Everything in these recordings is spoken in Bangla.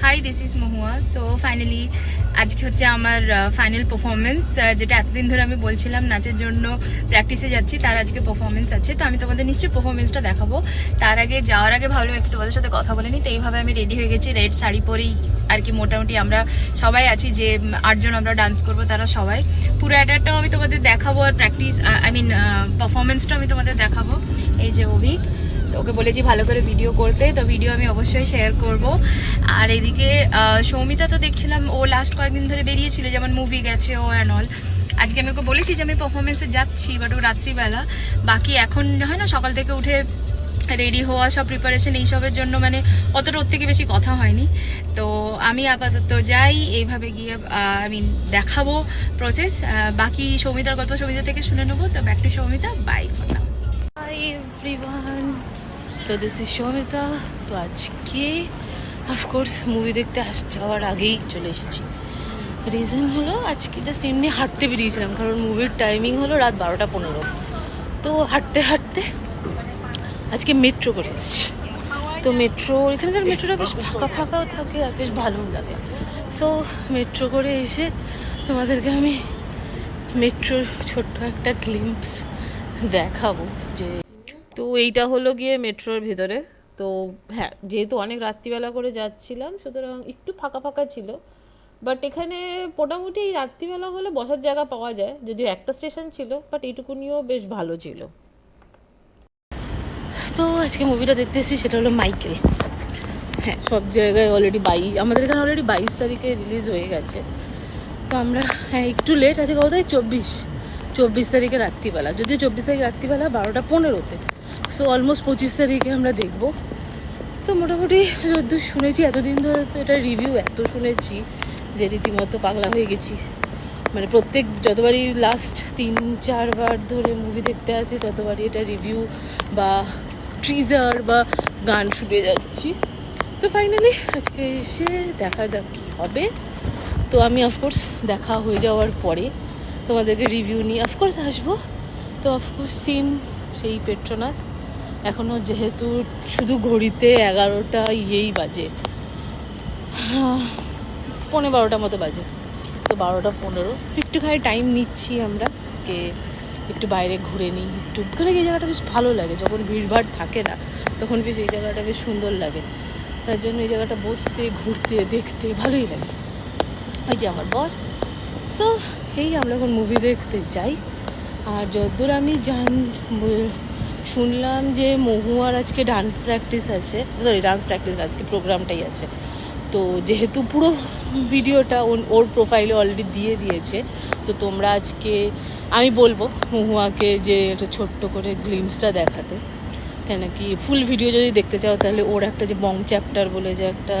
High, this is Mahua. So finally আজকে হচ্ছে আমার ফাইনাল পারফরমেন্স, যেটা এতদিন ধরে আমি বলছিলাম নাচের জন্য প্র্যাকটিসে যাচ্ছি, তার আজকে পারফরমেন্স আছে। তো আমি তোমাদের নিশ্চয়ই পারফরমেন্সটা দেখাবো। তার আগে যাওয়ার আগে ভাবলাম একটু তোমাদের সাথে কথা বলে নিই। তো এইভাবে আমি রেডি হয়ে গেছি, রেড শাড়ি পরেই আর কি। মোটামুটি আমরা সবাই আছি, যে 8 জন আমরা ডান্স করবো, তারা সবাই। পুরো অ্যাডারটাও আমি তোমাদের দেখাবো, আর প্র্যাকটিস পারফরমেন্সটাও আমি তোমাদের দেখাবো। এই যে অভিক, ওকে বলেছি ভালো করে ভিডিও করতে, তো ভিডিও আমি অবশ্যই শেয়ার করব। আর এদিকে সৌমিতা তো দেখছিলাম ও লাস্ট কয়েকদিন ধরে বেরিয়েছিল, যেমন মুভি গেছে ও অ্যান্ড অল। আজকে আমি ওকে বলেছি যে আমি পারফরমেন্সে যাচ্ছি, বাট ও রাত্রিবেলা। বাকি এখন হয় না, সকাল থেকে উঠে রেডি হওয়া, সব প্রিপারেশন এইসবের জন্য মানে অতটা ওর থেকে বেশি কথা হয়নি। তো আমি আপাতত যাই, এইভাবে গিয়ে আমি দেখাবো প্রসেস। বাকি সৌমিতার গল্প সৌমিতা থেকে শুনে নেবো। তো back to Soumita, bye for now. Hi everyone, so this is Soumita. তো আজকে অফকোর্স মুভি দেখতে যাওয়ার আগেই চলে এসেছি। রিজন হলো আজকে জাস্ট এমনি হাঁটতে বেরিয়েছিলাম, কারণ মুভির টাইমিং হলো রাত 12:15। তো হাঁটতে হাঁটতে আজকে মেট্রো করে এসেছি। তো এখানকার মেট্রোটা বেশ ফাঁকা ফাঁকাও থাকে আর বেশ ভালোও লাগে। সো মেট্রো করে এসে তোমাদেরকে আমি মেট্রোর ছোট্ট একটা গ্লিম্পস দেখাবো। যে তো এইটা হলো গিয়ে মেট্রোর ভেতরে। তো হ্যাঁ, যেহেতু অনেক রাত্রিবেলা করে যাচ্ছিলাম, সুতরাং একটু ফাঁকা ফাঁকা ছিল। বাট এখানে মোটামুটি এই রাত্রিবেলা হলে বসার জায়গা পাওয়া যায়, যদিও একটা স্টেশন ছিল, বাট এইটুকুনিও বেশ ভালো ছিল। তো আজকে মুভিটা দেখতে এসেছি, সেটা হলো মাইকেল। হ্যাঁ, সব জায়গায় অলরেডি আমাদের এখানে অলরেডি 22 তারিখে রিলিজ হয়ে গেছে। তো আমরা হ্যাঁ একটু লেট আছে, কত তারিখ? 24 তারিখে রাত্রিবেলা, যদিও 24 তারিখ রাত্রিবেলা 12:15-তে। সো অলমোস্ট 25 তারিখে আমরা দেখবো। তো মোটামুটি যতদূর শুনেছি, এতদিন ধরে তো এটা রিভিউ এত শুনেছি যে রীতিমতো পাগলা হয়ে গেছি। মানে যতবারই লাস্ট 3-4 বার ধরে মুভি দেখতে আসি, ততবারই এটা রিভিউ বা ট্রিজার বা গান শুনে যাচ্ছি। তো ফাইনালি আজকে এসে দেখা যাক কী হবে। তো আমি অফকোর্স দেখা হয়ে যাওয়ার পরে তোমাদেরকে রিভিউ নিয়ে অফকোর্স আসবো। তো অফকোর্স সেই পেট্রোনাস এখনও, যেহেতু শুধু ঘড়িতে 11টা বাজে, 12:15 মতো বাজে। তো 12:15 একটুখানি টাইম নিচ্ছি আমরা, কে একটু বাইরে ঘুরে নিই। একটু ওখানে এই জায়গাটা বেশ ভালো লাগে, যখন ভিড়ভাড় থাকে না তখন বেশ এই জায়গাটা বেশ সুন্দর লাগে। তার জন্য এই জায়গাটা বসতে, ঘুরতে, দেখতে ভালোই লাগে। ওই যে আমার বর। সো আমরা এখন মুভি দেখতে যাই। আর যতদূর আমি শুনলাম যে মহুয়ার আজকে ডান্স প্র্যাকটিস আজকে প্রোগ্রামটাই আছে। তো যেহেতু পুরো ভিডিওটা ওর প্রোফাইলে অলরেডি দিয়ে দিয়েছে, তো তোমরা আজকে আমি বলবো মহুয়াকে যে একটা ছোট্ট করে গ্লিমসটা দেখাতে। কেন কি ফুল ভিডিও যদি দেখতে চাও, তাহলে ওর একটা যে বং চ্যাপ্টার বলে যে একটা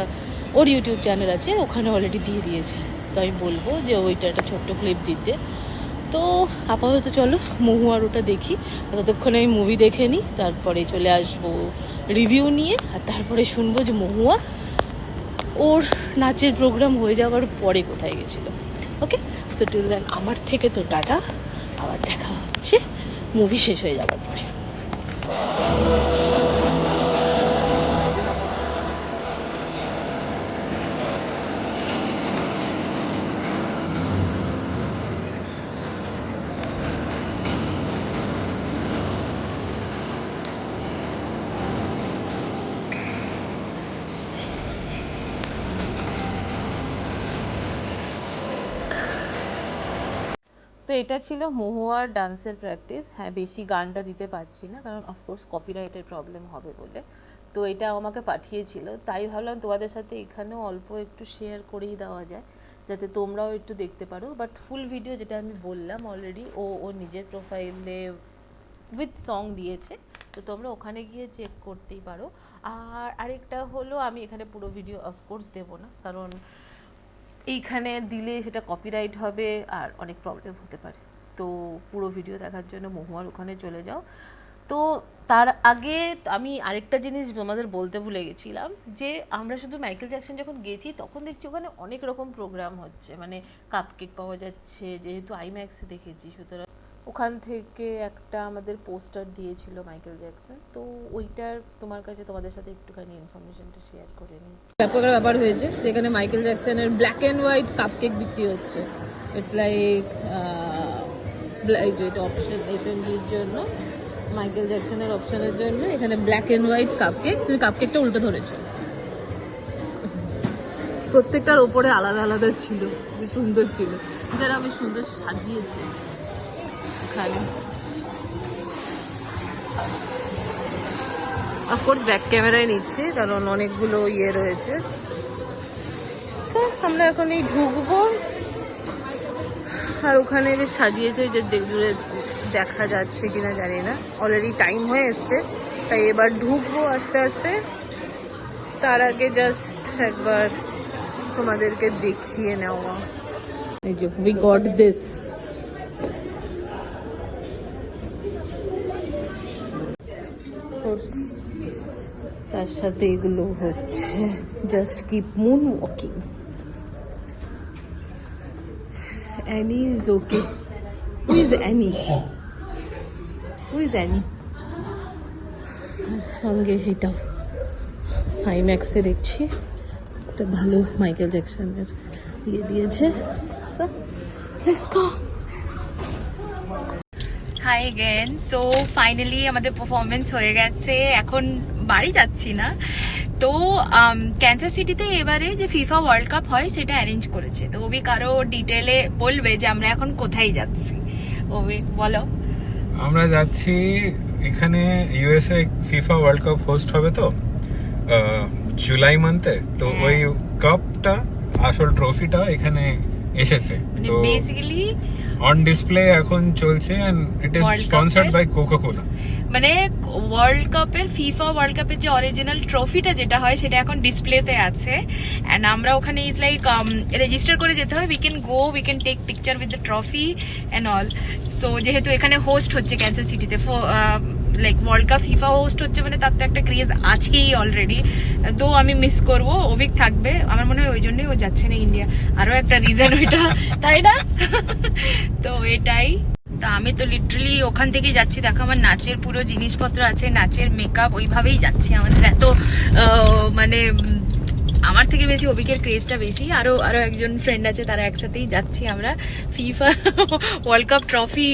ওর ইউটিউব চ্যানেল আছে, ওখানে অলরেডি দিয়ে দিয়েছে। তো আমি বলবো যে ওইটা একটা ছোট্ট ক্লিপ দিতে। তো আপাতত চলো মহুয়ার ওটা দেখি। ততক্ষণে আমি মুভি দেখে নিই, তারপরে চলে আসবো রিভিউ নিয়ে। আর তারপরে শুনবো যে মহুয়া ওর নাচের প্রোগ্রাম হয়ে যাওয়ার পরে কোথায় গেছিলো। ওকে, সো টিল দেন আমার থেকে তো টাটা। আবার দেখা হচ্ছে মুভি শেষ হয়ে যাওয়ার পরে। তো এটা ছিল মহুয়ার ডান্সের প্র্যাকটিস। হ্যাঁ, বেশি গানটা দিতে পারছি না, কারণ অফকোর্স কপিরাইটের প্রবলেম হবে বলে। তো এটা আমাকে পাঠিয়েছিল, তাই ভাবলাম তোমাদের সাথে এখানেও অল্প একটু শেয়ার করেই দেওয়া যায়, যাতে তোমরাও একটু দেখতে পারো। বাট ফুল ভিডিও যেটা আমি বললাম অলরেডি, ও নিজের প্রোফাইলে উইথ সং দিয়েছে, তো তোমরা ওখানে গিয়ে চেক করতেই পারো। আর আরেকটা হলো, আমি এখানে পুরো ভিডিও অফকোর্স দেবো না, কারণ এইখানে দিলে সেটা কপিরাইট হবে আর অনেক প্রবলেম হতে পারে। তো পুরো ভিডিও দেখার জন্য মহুয়ার ওখানে চলে যাও। তো তার আগে আমি আরেকটা জিনিস তোমাদের বলতে ভুলে গেছিলাম, যে আমরা শুধু মাইকেল জ্যাকসন যখন গেছি, তখন দেখছি ওখানে অনেক রকম প্রোগ্রাম হচ্ছে, মানে কাপকেক পাওয়া যাচ্ছে, যেহেতু আইম্যাক্সে দেখেছি, সুতরাং ওখান থেকে একটা আমাদের পোস্টার দিয়েছিল মাইকেল জ্যাকসন, তো ওইটার তোমার কাছে তোমাদের সাথে একটুখানি ইনফরমেশনটা শেয়ার করে নিই। ব্যাপার হয়েছে যেখানে মাইকেল জ্যাকসনের ব্ল্যাক অ্যান্ড হোয়াইট কাপকেক বিক্রি হচ্ছে। ইটস লাইক এটা অপশন, এফএমজির জন্য মাইকেল জ্যাকসনের অপশনের জন্য এখানে ব্ল্যাক অ্যান্ড হোয়াইট কাপকেক। তুমি কাপকেকটা উল্টো ধরেছো, প্রত্যেকটার ওপরে আলাদা আলাদা ছিল, সুন্দর ছিল, যারা আমি সুন্দর সাজিয়েছি এখানে। অফকোর্স ব্যাক ক্যামেরায় নিচ্ছি কারণ অনেকগুলো ইয়ে রয়েছে। তো আমরা এখন এই ঢুকবো, আর ওখানে বেশ সাজিয়েছে, যে দূরে দেখা যাচ্ছে কিনা জানি না, অলরেডি টাইম হয়ে এসছে, তাই এবার ঢুকবো আস্তে আস্তে। তার আগে জাস্ট একবার তোমাদেরকে দেখিয়ে নেওয়া, এই যে উই গট দিস। তার সাথে এগুলো হচ্ছে just keep moon walking. Annie is okay. Who is Annie? Who is Annie? সঙ্গে এটাও আইম্যাক্সে দেখছি, একটা ভালো মাইকেল জ্যাকসনের ইয়ে দিয়েছে। Let's go. Hi again. So finally আমাদের পারফরমেন্স হয়ে গেছে, এখন বাড়ি যাচ্ছি না। তো ক্যান্সাস সিটিতে এবারে যে ফিফা ওয়ার্ল্ড কাপ হয় সেটা অ্যারেঞ্জ করেছে, তো ওবি কারো ডিটেলে বলবে যে আমরা এখন কোথায় যাচ্ছি। ওবি বলো। আমরা যাচ্ছি এখানে USA FIFA world cup host হবে তো জুলাই মান্থে, তো ওই কাপটা আসল ট্রফিটা এখানে এসেছে, তো বেসিক্যালি অন ডিসপ্লে এখন চলছে and it is sponsored by Coca Cola. মানে ওয়ার্ল্ড কাপের ফিফা ওয়ার্ল্ড কাপের যে অরিজিনাল ট্রফিটা যেটা হয় সেটা এখন ডিসপ্লেতে আছে, এন্ড আমরা ওখানে ইজ লাইক রেজিস্টার করে যেতে হয়। We can go, we can take picture with the trophy and all. তো যেহেতু এখানে হোস্ট হচ্ছে ক্যান্সাস সিটিতে like world cup FIFA host হচ্ছে, মানে তার তো একটা ক্রেজ আছেই অলরেডি। তো আমি মিস করবো, অভিক থাকবে, আমার মনে হয় ওই জন্যই ও যাচ্ছে না ইন্ডিয়া, আরো একটা রিজন ওইটা, তাই না? তো এটাই। তা আমি তো লিটারালি ওখান থেকেই যাচ্ছি, দেখো আমার নাচের পুরো জিনিসপত্র আছে, নাচের মেকআপ, ওইভাবেই যাচ্ছি। আমাদের এত মানে আমার থেকে বেশি অভিকের ক্রেজটা বেশি, আরো একজন ফ্রেন্ড আছে, তারা একসাথেই যাচ্ছি আমরা ফিফা ওয়ার্ল্ড কাপ ট্রফি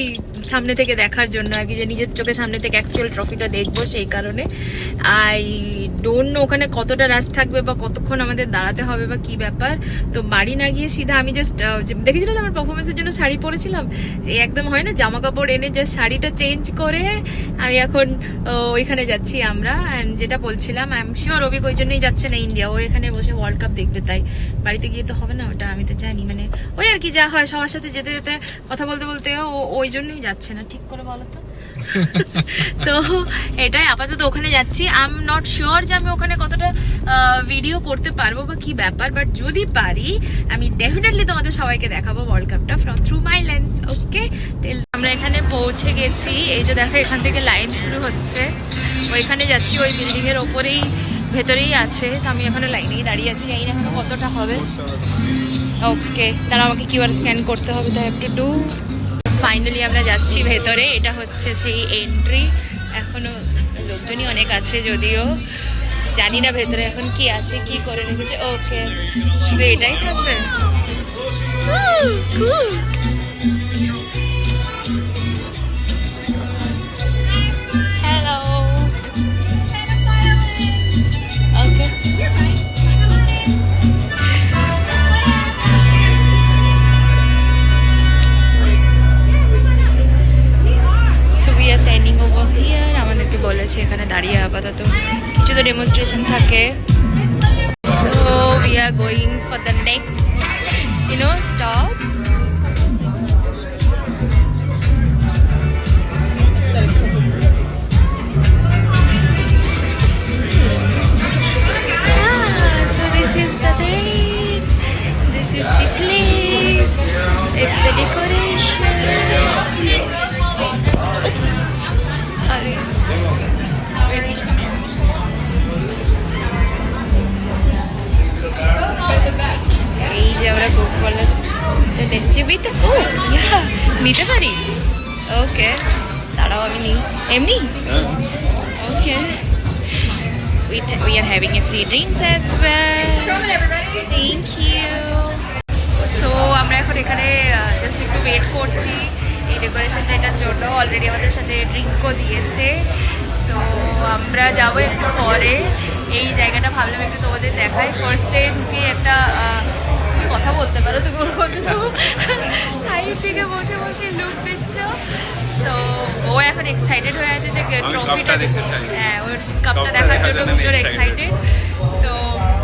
সামনে থেকে দেখার জন্য আর কি, যে নিজের চোখের সামনে থেকে অ্যাকচুয়াল ট্রফিটা দেখবো, সেই কারণে। আই ডোন্ট নো ওখানে কতটা রাশ থাকবে বা কতক্ষণ আমাদের দাঁড়াতে হবে বা কি ব্যাপার। তো বাড়ি না গিয়ে সিধা আমি জাস্ট দেখেছিলাম আমার পারফরমেন্সের জন্য শাড়ি পরেছিলাম, যে একদম হয় না জামা কাপড় এনে জাস্ট শাড়িটা চেঞ্জ করে আমি এখন ওইখানে যাচ্ছি আমরা। অ্যান্ড যেটা বলছিলাম, আই এম শিওর অভিক ওই জন্যই যাচ্ছে না ইন্ডিয়া, ও এখানে বসে ওয়ার্ল্ড কাপ দেখবে, তাই বাড়িতে গিয়ে তো হবে না, ওটা আমি তো জানি। মানে ওই আর কি যা হয়, সবার সাথে যেতে যেতে কথা বলতে বলতে ও ওই জন্যই যাচ্ছে না, ঠিক করে বলো তো। তো এটাই, আপাতত ওখানে যাচ্ছি। আই এম নট শিওর যে আমি ওখানে কতটা ভিডিও করতে পারবো বা কি ব্যাপার, বাট যদি পারি আমি ডেফিনেটলি তোমাদের সবাইকে দেখাবো ওয়ার্ল্ড কাপটা ফ্রম থ্রু মাই লেন্স। ওকে, আমরা এখানে পৌঁছে গেছি, এই যে দেখো এখান থেকে লাইন শুরু হচ্ছে, ওইখানে যাচ্ছি, ওই বিল্ডিং এর ওপরেই ভেতরেই আছে। তো আমি এখানে লাইনেই দাঁড়িয়ে আছি, জানি না এখনো কতটা হবে। ওকে, তাহলে আমাকে কিউআর স্ক্যান করতে হবে, তো একটু ডু। ফাইনালি আমরা যাচ্ছি ভেতরে, এটা হচ্ছে সেই এন্ট্রি। এখনো লোকজনই অনেক আছে, যদিও জানি না ভেতরে এখন কি আছে, কি করে রেখেছে। ওকে, শুধু এটাই থাকবে। Hello, okay. Standing over here, আমাদেরকে বলেছে এখানে দাঁড়িয়ে আপাতত কিছু তো ডেমনস্ট্রেশন থাকে। So we are going for the next stop. So this is the thing, this is the place, it's the decoration. Sorry. এই যে আমরা বুক করলাম, নিতে পারি। ওকে, দাঁড়াও আমি নিই। এমনি? ওকে। We are having a free drinks as well. Thank you. So আমরা এখন এখানে জাস্ট একটু ওয়েট করছি এই ডেকোরেশনটা এটার জন্য। অলরেডি আমাদের সাথে ড্রিঙ্কও দিয়েছে। সো আমরা যাবো একটু পরে। এই জায়গাটা ভাবলাম একটু তোমাদের দেখাই। ফার্স্টে ঢুকে একটা তুমি কথা বলতে পারো, তুমি ওর বসে তো সাইড থেকে বসে বসে লুক দিচ্ছ। তো ও এখন এক্সাইটেড হয়ে আছে যে ট্রফিটা, হ্যাঁ ওর কাপটা দেখার জন্য ভীষণ এক্সাইটেড। তো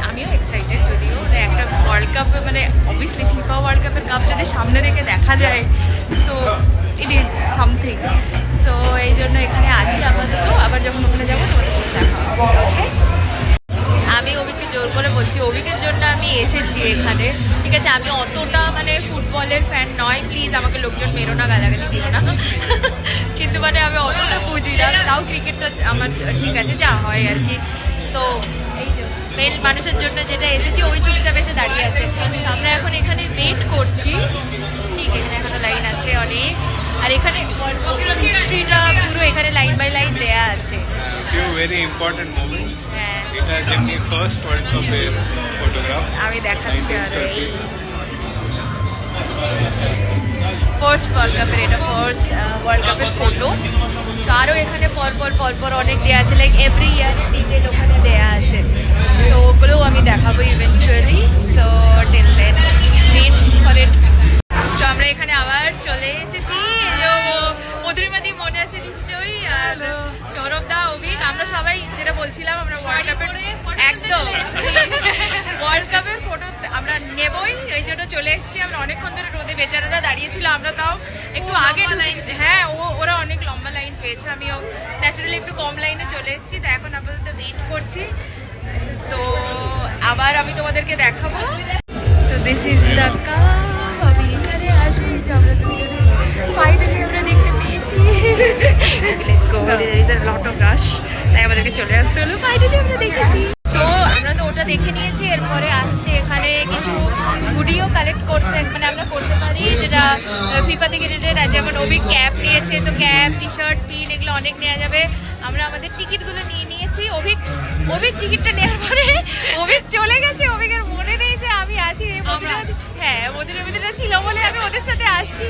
আমিও এক্সাইটেড, যদিও একটা ওয়ার্ল্ড কাপ মানে অবভিয়াসলি ফিফা ওয়ার্ল্ড কাপের কাপ যদি সামনে রেখে দেখা যায়, so it is something. So এই জন্য এখানে আছি আপাতত, আবার যখন ওখানে যাবো তোমাদের সাথে দেখা হবে। ওকে, আমি অভিককে জোর করে বলছি, অভিকের জন্য আমি এসেছি এখানে, ঠিক আছে? আমি অতটা মানে ফুটবলের ফ্যান নয়, প্লিজ আমাকে লোকজন মেরো না, গালাগালি দিও না। কিন্তু মানে আমি অতটা বুঝি না, তাও ক্রিকেটটা আমার ঠিক আছে, যা হয় আর কি। তো এই যে মেল মানুষের জন্য যেটা এসেছি, ওই চুপচাপ এসে দাঁড়িয়ে আছে। আমরা এখন এখানে ওয়েট করছি, ঠিক এখানে এখনো লাইন আছে অনেক। আর এখানে হিস্ট্রিটা পুরো এখানে লাইন বাই লাইন দেয়া আছে। few very important moments. হ্যাঁ, এটা যেমনি ফার্স্ট ওয়ার্ল্ড কাপের ফটোগ্রাফ আমি দেখাচ্ছি। আর এই ফার্স্ট ওয়ার্ল্ড কাপের, এটা ফার্স্ট ওয়ার্ল্ড কাপের ফটো। তো আরও এখানে পরপর অনেক দেওয়া আছে, লাইক এভরি ইয়ার ডিটেল ওখানে দেওয়া আছে। সো ওগুলোও আমি দেখাবো eventually. So till then wait for it. So আমরা এখানে আবার চলে এসেছি। মধুরিমাদি মনে আছে নিশ্চয়ই, আর সৌরভ দা, অভিক, আমরা সবাই যেটা বলছিলাম আমরা ওয়ার্ল্ড কাপের একদম ওয়ার্ল্ড কাপের ফটো আমরা নেবই, এই জন্য চলে এসেছি। আমরা অনেকক্ষণ ধরে রোদে বেচারারা দাঁড়িয়েছিল, আমরা তাও একটু আগে ঢুকেছি। হ্যাঁ, ওরা অনেক লম্বা লাইন পেয়েছে, আমিও ন্যাচারালি একটু কম লাইনে চলে এসেছি। তো এখন আপাতত ওয়েট করছি, তো আবার আমি তোমাদেরকে দেখাবো। So this is the cup. আমি এখানে আসি, আমরা দুজনে ফাইনালি আমরা দেখতে পেয়েছি। Let's go, there is a lot of rush, তাই আমাদেরকে চলে আসতে হলো। ফাইনালি আমরা দেখেছি। সো আমরা তো ওটা দেখে নিয়েছি, এরপরে আসছে এখানে কিছু হুডিও কালেক্ট করতে, মানে আমরা করতে পারি যেটা ফিফা থেকে রিলেটেড। যেমন অভিক ক্যাপ নিয়েছে, তো ক্যাপ, টি শার্ট, পিন এগুলো অনেক নেওয়া যাবে। আমরা আমাদের টিকিটগুলো নিয়ে নিয়েছি। অভিক টিকিটটা নেওয়ার পরে অভিক চলে গেছে, অভিকের মনে নেই যে আমি আছি। হ্যাঁ, মধুরিমাদিরা ছিল বলে আমি ওদের সাথে আসছি।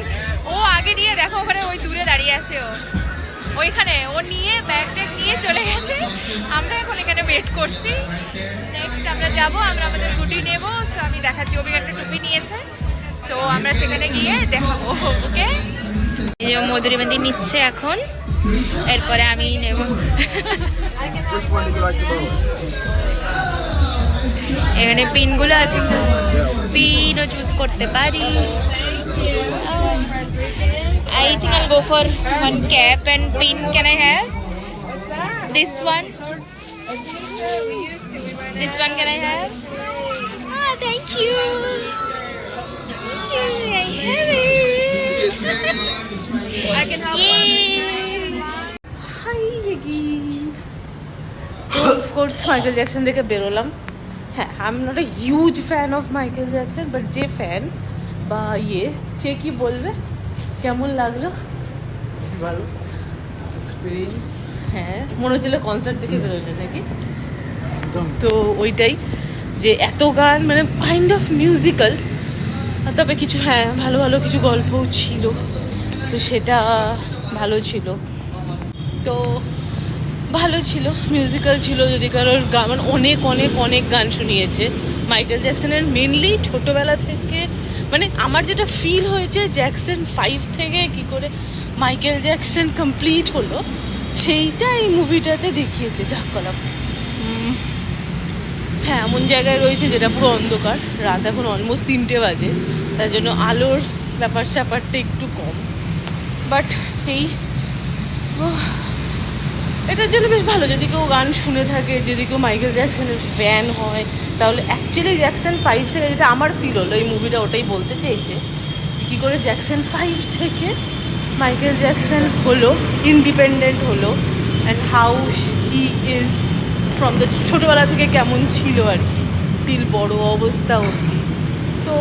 ও আগে নিয়ে দেখো ওখানে ওই দূরে দাঁড়িয়ে আছে, ওইখানে ও নিয়ে ব্যাগ ট্যাগ নিয়ে চলে গেছে। আমরা এখন এখানে ওয়েট করছি। নেক্সট আমরা যাব, আমরা আমাদের গুটি নেব। সো আমি দেখাচ্ছি, অভিক একটা টুপি নিয়েছে, সো আমরা সেখানে গিয়ে দেখাবো। ওকে, এই যে মধুরিমাদি নিচ্ছে এখন, এরপরে আমি নেব। এখানে পিনগুলো আছে, পিনও চুজ করতে পারি। I think I'll go for one cap and pin. Can I have this one? This one can I have? Ah, thank you. Yay, I have it. I can have one. Hi Reggie. Of course Michael Jackson দেখে বেরোলাম। হ্যাঁ, I am not a huge fan of Michael Jackson, but যে ফ্যান বা সে কি বলবে, কেমন লাগলো? ভালো এক্সপিরিয়েন্স। হ্যাঁ, মনে হচ্ছিল কনসার্ট দেখে বেরোলে নাকি। একদম। তো ওইটাই যে এত গান, মানে কাইন্ড অফ মিউজিক্যাল, তবে কিছু হ্যাঁ ভালো কিছু গল্পও ছিল, তো সেটা ভালো ছিল। তো ভালো ছিল, মিউজিক্যাল ছিল। যদি কারোর গান, মানে অনেক গান শুনিয়েছে মাইকেল জ্যাকসনের, মেনলি ছোটবেলা থেকে। মানে আমার যেটা ফিল হয়েছে, জ্যাকসন 5 থেকে কি করে মাইকেল জ্যাকসন কমপ্লিট হলো, সেইটা এই মুভিটাতে দেখিয়েছে। যা কলাম, হ্যাঁ, এমন জায়গায় রয়েছে যেটা পুরো অন্ধকার, রাত এখন অলমোস্ট 3টে বাজে, তার জন্য আলোর ব্যাপারটা একটু কম। বাট এই এটার জন্য বেশ ভালো, যদি কেউ গান শুনে থাকে, যদি কেউ মাইকেল জ্যাকসনের ফ্যান হয়, তাহলে অ্যাকচুয়ালি জ্যাকসন 5 থেকে যেটা আমার ফিল হলো, এই মুভিটা ওটাই বলতে চেয়েছে, কী করে জ্যাকসন 5 থেকে মাইকেল জ্যাকসন হলো, ইন্ডিপেন্ডেন্ট হলো, and how he is from the ছোটোবেলা থেকে কেমন ছিল আর কি, টিল বড় অবস্থা অবধি। তো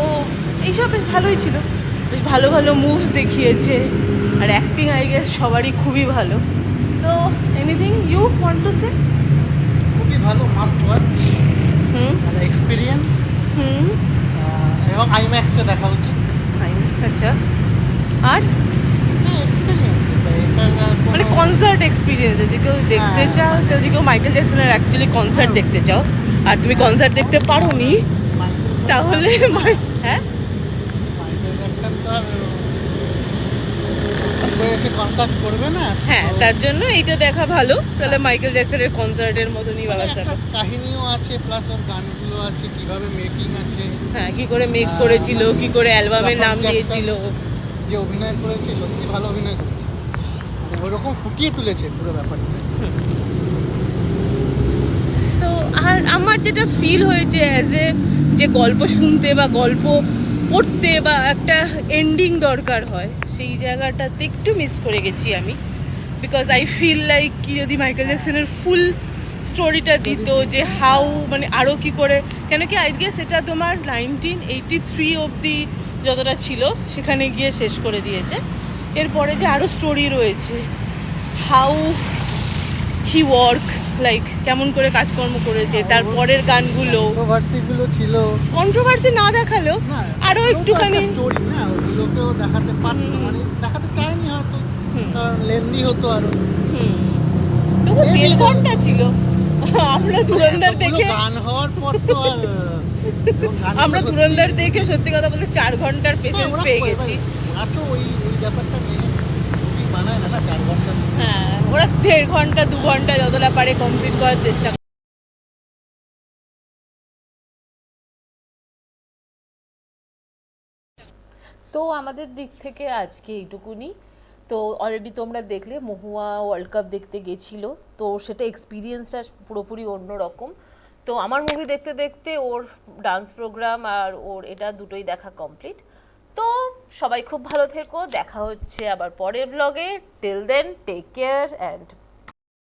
এইসব বেশ ভালোই ছিল। বেশ ভালো ভালো মুভস দেখিয়েছে, আর অ্যাক্টিং আই গেস সবারই খুবই ভালো। So anything you want to say? খুবই ভালো, মাস্ট ওয়াচ, হুম মানে এক্সপিরিয়েন্স, হুম এবং আইম্যাক্সে দেখা উচিত। আচ্ছা, আর হ্যাঁ, এক্সপিরিয়েন্স মানে কনসার্ট এক্সপিরিয়েন্স, যদি কেউ দেখতে হ্যাঁ, চাও, যদি কেউ মাইকেল জ্যাকসনের অ্যাকচুয়ালি কনসার্ট দেখতে চাও আর তুমি কনসার্ট দেখতে পারোনি, তাহলে হ্যাঁ মাইকেল জ্যাকসন তো আর কি করে এসে কনসার্ট করবে না। হ্যাঁ, তো তার জন্য এইটা দেখা ভালো। তাহলে মাইকেল জ্যাকসনের কনসার্টের মতনই মানে ব্যবস্থা। একটা কাহিনীও আছে, প্লাস ওর গানগুলো আছে, কিভাবে মেকিং আছে, হ্যাঁ, কি করে মেক করেছিল, কি করে অ্যালবামের নাম জাফর জ্যাকসন দিয়েছিল। যে অভিনয় করেছে সত্যি ভালো অভিনয় করেছে, মানে ওরকম ফুটিয়ে তুলেছে পুরো ব্যাপারটা। তো আর আমার যেটা ফিল হয়েছে অ্যাজ এ যে গল্প শুনতে বা গল্প পড়তে বা একটা এন্ডিং দরকার হয়, সেই জায়গাটাতে একটু মিস করে গেছি আমি। বিকজ আই ফিল লাইক কি যদি মাইকেল জ্যাকসনের ফুল স্টোরিটা দিত, যে হাউ মানে আরও কি করে, কেন কি আই গেস এটা তোমার 1983 অবধি যতটা ছিল সেখানে গিয়ে শেষ করে দিয়েছে। এরপরে যে আরও স্টোরি রয়েছে, হাউ হি ওয়ার্ক, লাইক কেমন করে কাজকর্ম করেছে, তারপরের গানগুলো কন্ট্রোভার্সিগুলো ছিল কন্ট্রোভার্সি না দেখালেও না, আরো একটুখানি স্টোরি না, ওগুলোকেও দেখাতে পারতো, মানে দেখাতে চায়নি হয়তো, কারণ লেন্দি হতো আরো। তবু 1.5 ঘন্টা ছিল। আমরা ধুরন্ধর এতগুলো দেখে গান হওয়ার পর তো আর আমরা ধুরন্ধর দেখে সত্যি কথা বলতে 4 ঘন্টার পেশেন্স পেয়ে গেছি। ওরা তো ওই ব্যাপারটা নিয়ে ছবি বানায় না 4 ঘন্টা। হ্যাঁ, ওরা 1.5 ঘন্টা 2 ঘন্টা যতটা পারে কমপ্লিট করার চেষ্টা করে। তো আমাদের দিক থেকে আজকে এইটুকুনি। তো অলরেডি তোমরা দেখলে মহুয়া ওয়ার্ল্ড কাপ দেখতে গেছিলো, তো সেটা এক্সপিরিয়েন্সটা পুরোপুরি অন্যরকম। তো আমার মুভি দেখতে দেখতে ওর ডান্স প্রোগ্রাম আর ওর এটা দুটোই দেখা কমপ্লিট। তো সবাই খুব ভালো থেকো, দেখা হচ্ছে আবার পরের ব্লগে। Till then take care and